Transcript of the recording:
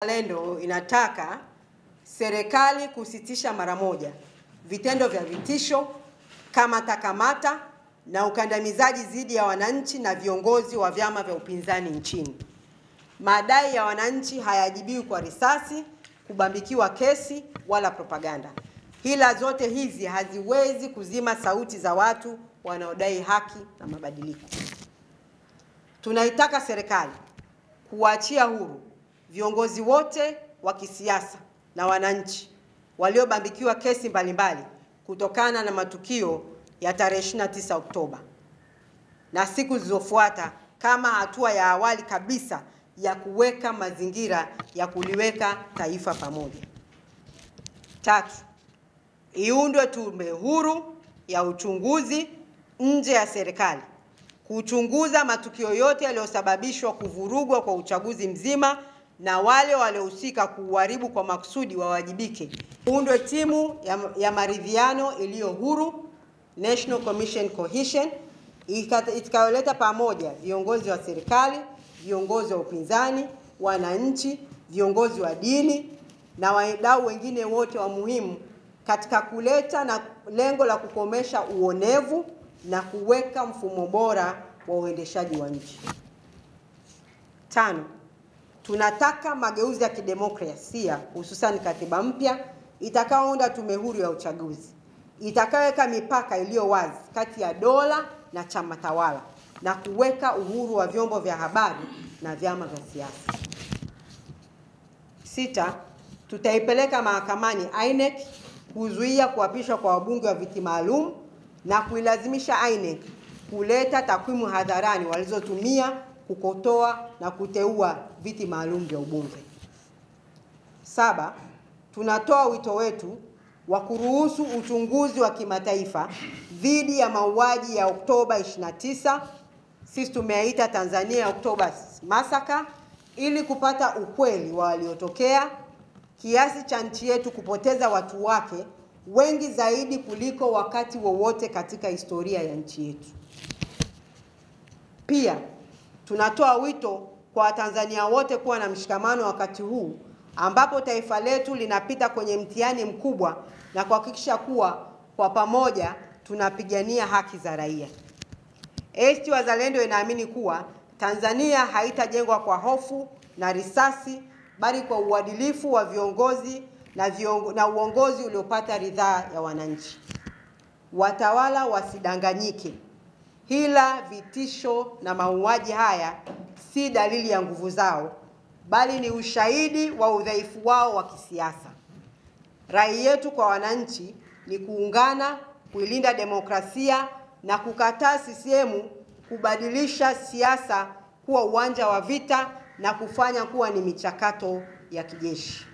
Wazalendo inataka serikali kusitisha mara moja vitendo vya vitisho, kamata na ukandamizaji dhidi ya wananchi na viongozi wa vyama vya upinzani nchini. Madai ya wananchi hayajibiwi kwa risasi, kubambikiwa kesi wala propaganda. Hila zote hizi haziwezi kuzima sauti za watu wanaodai haki na mabadiliko. Tunaitaka serikali kuachia huru viongozi wote wa kisiasa na wananchi waliobambikiwa kesi mbalimbali kutokana na matukio ya tarehe 29 Oktoba na siku zilizofuata kama hatua ya awali kabisa ya kuweka mazingira ya kuliweka taifa pamoja. 3. Iundwe tume huru ya uchunguzi nje ya serikali kuchunguza matukio yote yaliyosababishwa kuvurugwa kwa uchaguzi mzima, na wale waliohusika kuharibu kwa makusudi wawajibike. Undwe timu ya maridhiano iliyo huru, National Commission Cohesion, itakayoleta pamoja viongozi wa serikali, viongozi wa upinzani, wananchi, viongozi wa dini na wadau wengine wote wa muhimu katika kuleta na lengo la kukomesha uonevu na kuweka mfumo bora wa uendeshaji wa nchi. 5. Tunataka mageuzi ya kidemokrasia, hususan katiba mpya itakayounda tume huru ya uchaguzi, itakayoweka mipaka iliyo wazi kati ya dola na chama tawala na kuweka uhuru wa vyombo vya habari na vyama vya siasa. 6. Tutaipeleka mahakamani INEC kuzuia kuapishwa kwa wabunge wa viti maalum na kuilazimisha INEC kuleta takwimu hadharani walizotumia kukotoa na kuteua viti maalum vya ubunge. 7. Tunatoa wito wetu wa kuruhusu uchunguzi wa kimataifa dhidi ya mauaji ya Oktoba 29, sisi tumeaita Tanzania Oktoba Massacre, ili kupata ukweli wa waliotokea, kiasi cha nchi yetu kupoteza watu wake wengi zaidi kuliko wakati wowote katika historia ya nchi yetu. Pia tunatoa wito kwa Watanzania wote kuwa na mshikamano wakati huu ambapo taifa letu linapita kwenye mtihani mkubwa, na kuhakikisha kuwa kwa pamoja tunapigania haki za raia. ACT Wazalendo inaamini kuwa Tanzania haitajengwa kwa hofu na risasi, bali kwa uadilifu wa viongozi na uongozi uliopata ridhaa ya wananchi. Watawala wasidanganyike. Hila, vitisho na mauaji haya si dalili ya nguvu zao, bali ni ushahidi wa udhaifu wao wa kisiasa. Rai yetu kwa wananchi ni kuungana, kuilinda demokrasia na kukataa CCM kubadilisha siasa kuwa uwanja wa vita na kufanya kuwa ni michakato ya kijeshi.